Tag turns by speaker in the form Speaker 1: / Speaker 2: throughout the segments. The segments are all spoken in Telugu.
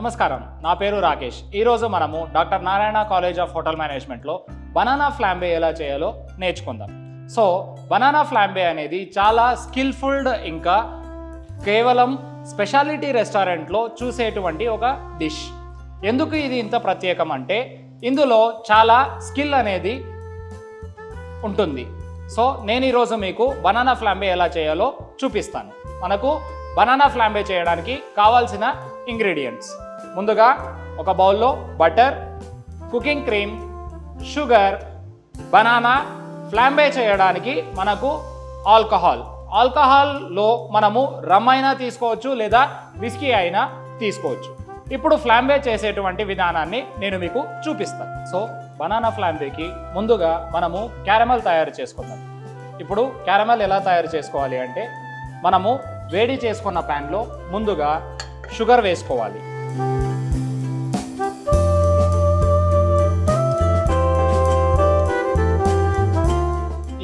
Speaker 1: నమస్కారం, నా పేరు రాకేష్. ఈరోజు మనము doctor Narayana college of hotel మేనేజ్మెంట్లో బనానా ఫ్లాంబే ఎలా చేయాలో నేర్చుకుందాం. సో బనానా ఫ్లాంబే అనేది చాలా స్కిల్ఫుల్డ్, ఇంకా కేవలం స్పెషాలిటీ రెస్టారెంట్లో చూసేటువంటి ఒక డిష్. ఎందుకు ఇది ఇంత ప్రత్యేకం అంటే ఇందులో చాలా స్కిల్ అనేది ఉంటుంది. సో నేను ఈరోజు మీకు బనానా ఫ్లాంబే ఎలా చేయాలో చూపిస్తాను. మనకు బనానా ఫ్లాంబే చేయడానికి కావాల్సిన ఇంగ్రీడియంట్స్: ముందుగా ఒక బౌల్లో butter, cooking cream, sugar, banana. Flambe చేయడానికి మనకు ఆల్కహాల్లో మనము రమ్ అయినా తీసుకోవచ్చు లేదా విస్కీ అయినా తీసుకోవచ్చు. ఇప్పుడు ఫ్లాంబే చేసేటువంటి విధానాన్ని నేను మీకు చూపిస్తాను. సో బనానా ఫ్లాంబేకి ముందుగా మనము క్యారమెల్ తయారు చేసుకుందాం. ఇప్పుడు క్యారమెల్ ఎలా తయారు చేసుకోవాలి అంటే మనము వేడి చేసుకున్న ప్యాన్లో ముందుగా షుగర్ వేసుకోవాలి.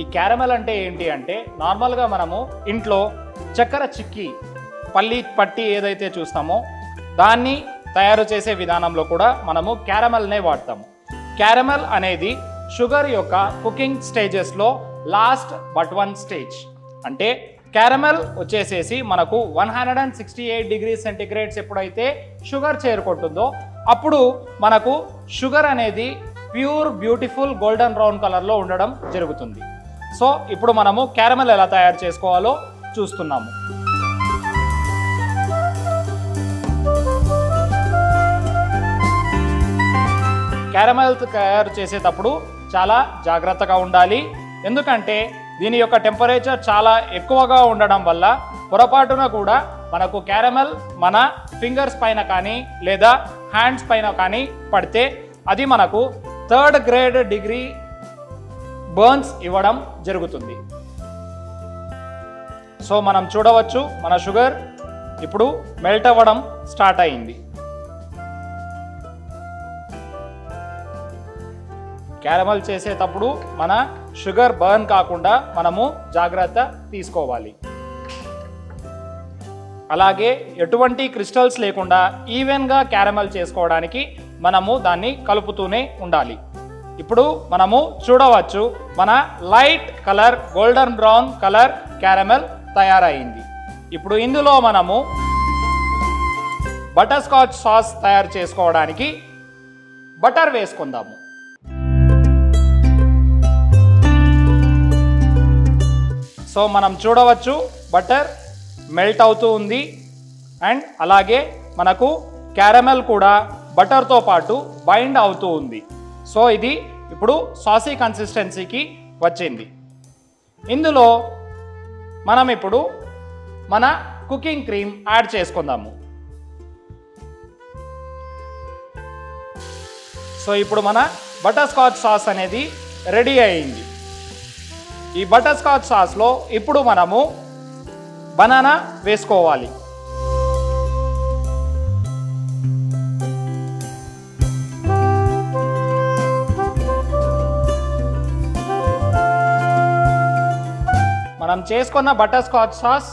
Speaker 1: ఈ క్యారమెల్ అంటే ఏంటి అంటే నార్మల్గా మనము ఇంట్లో చక్కెర చిక్కీ పట్టి ఏదైతే చూస్తామో దాన్ని తయారు చేసే విధానంలో కూడా మనము క్యారమెల్నే వాడతాము. క్యారమెల్ అనేది షుగర్ యొక్క కుకింగ్ స్టేజెస్లో లాస్ట్ బట్ వన్ స్టేజ్. అంటే క్యారమెల్ వచ్చేసేసి మనకు 168 డిగ్రీ సెంటిగ్రేడ్స్ ఎప్పుడైతే షుగర్ చేరుకుంటుందో అప్పుడు మనకు షుగర్ అనేది ప్యూర్ బ్యూటిఫుల్ గోల్డెన్ బ్రౌన్ కలర్లో ఉండడం జరుగుతుంది. సో ఇప్పుడు మనము క్యారమెల్ ఎలా తయారు చేసుకోవాలో చూస్తున్నాము. క్యారమెల్ తయారు చేసేటప్పుడు చాలా జాగ్రత్తగా ఉండాలి. ఎందుకంటే దీని యొక్క టెంపరేచర్ చాలా ఎక్కువగా ఉండడం వల్ల పొరపాటున కూడా మనకు క్యారమెల్ మన ఫింగర్స్ పైన కానీ లేదా హ్యాండ్స్ పైన కానీ పడితే అది మనకు 3rd గ్రేడ్ డిగ్రీ బర్న్స్ ఇవ్వడం జరుగుతుంది. సో మనం చూడవచ్చు మన షుగర్ ఇప్పుడు మెల్ట్ అవ్వడం స్టార్ట్ అయింది. క్యారమెల్ చేసేటప్పుడు మన షుగర్ బర్న్ కాకుండా మనము జాగ్రత్త తీసుకోవాలి. అలాగే ఎటువంటి క్రిస్టల్స్ లేకుండా ఈవెన్గా క్యారమెల్ చేసుకోవడానికి మనము దాన్ని కలుపుతూనే ఉండాలి. ఇప్పుడు మనము చూడవచ్చు మన light colour golden brown colour caramel తయారైంది. ఇప్పుడు ఇందులో మనము బటర్ స్కాచ్ సాస్ తయారు చేసుకోవడానికి బటర్ వేసుకుందాము. సో మనం చూడవచ్చు బటర్ మెల్ట్ అవుతూ ఉంది అండ్ అలాగే మనకు క్యారమెల్ కూడా బటర్తో పాటు బైండ్ అవుతూ ఉంది. సో ఇది ఇప్పుడు సాసీ కన్సిస్టెన్సీకి వచ్చింది. ఇందులో మనం ఇప్పుడు మన కుకింగ్ క్రీమ్ యాడ్ చేసుకుందాము. సో ఇప్పుడు మన బటర్ స్కాచ్ సాస్ అనేది రెడీ అయింది. ఈ బటర్ స్కాచ్ సాస్లో ఇప్పుడు మనము బనానా వేసుకోవాలి. మనం చేసుకున్న బటర్ స్కాచ్ సాస్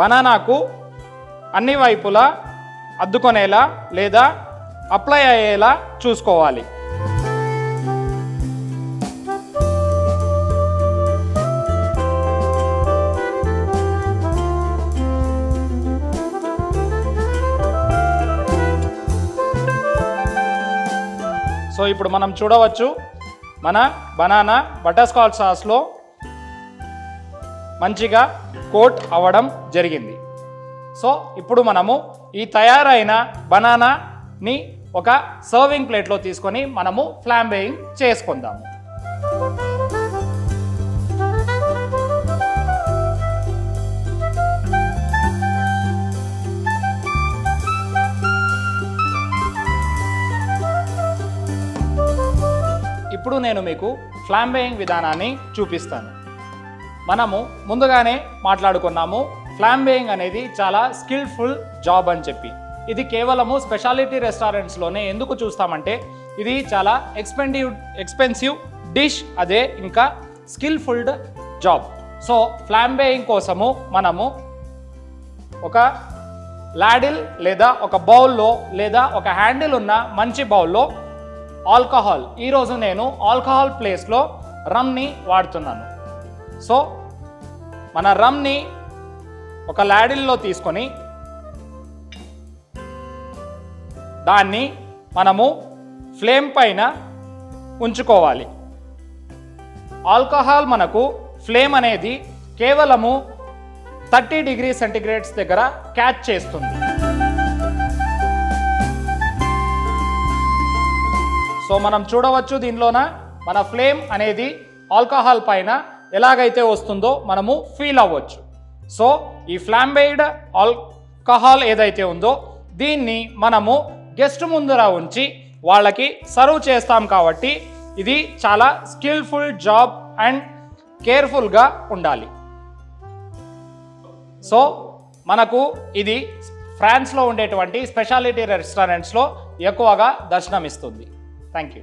Speaker 1: బనానాకు అన్ని వైపులా అద్దుకొనేలా లేదా అప్లై అయ్యేలా చూసుకోవాలి. సో ఇప్పుడు మనం చూడవచ్చు మన బనానా బటర్ స్కాచ్ సాస్లో మంచిగా కోట్ అవ్వడం జరిగింది. సో ఇప్పుడు మనము ఈ తయారైన బనానాని ఒక సర్వింగ్ ప్లేట్లో తీసుకొని మనము ఫ్లాంబేయింగ్ చేసుకుందాము. ఇప్పుడు నేను మీకు ఫ్లాంబేయింగ్ విధానాన్ని చూపిస్తాను. మనము ముందుగానే మాట్లాడుకున్నాము ఫ్లాంబేయింగ్ అనేది చాలా స్కిల్ఫుల్ జాబ్ అని చెప్పి. ఇది కేవలము స్పెషాలిటీ రెస్టారెంట్స్లోనే ఎందుకు చూస్తామంటే ఇది చాలా ఎక్స్పెన్సివ్ డిష్, అదే ఇంకా స్కిల్ఫుల్డ్ జాబ్. సో ఫ్లాంబేయింగ్ కోసము మనము ఒక లాడిల్ లేదా ఒక బౌల్లో లేదా ఒక హ్యాండిల్ ఉన్న మంచి బౌల్లో ఆల్కహాల్, ఈరోజు నేను ఆల్కహాల్ ప్లేస్లో రమ్ని వాడుతున్నాను. సో మన రమ్ని ఒక లాడిల్లో తీసుకొని దాన్ని మనము ఫ్లేమ్ పైన ఉంచుకోవాలి. ఆల్కహాల్ మనకు ఫ్లేమ్ అనేది కేవలము 30 డిగ్రీ సెంటిగ్రేడ్స్ దగ్గర క్యాచ్ చేస్తుంది. సో మనం చూడవచ్చు దీనిలోన మన ఫ్లేమ్ అనేది ఆల్కహాల్ పైన ఎలాగైతే వస్తుందో మనము ఫీల్ అవ్వచ్చు. సో ఈ ఫ్లాంబేడ్ ఆల్కహాల్ ఏదైతే ఉందో దీన్ని మనము గెస్ట్ ముందర ఉంచి వాళ్ళకి సర్వ్ చేస్తాం కాబట్టి ఇది చాలా స్కిల్ఫుల్ జాబ్ అండ్ కేర్ఫుల్గా ఉండాలి. సో మనకు ఇది ఫ్రాన్స్లో ఉండేటువంటి స్పెషాలిటీ రెస్టారెంట్స్లో ఎక్కువగా దర్శనమిస్తుంది. Thank you.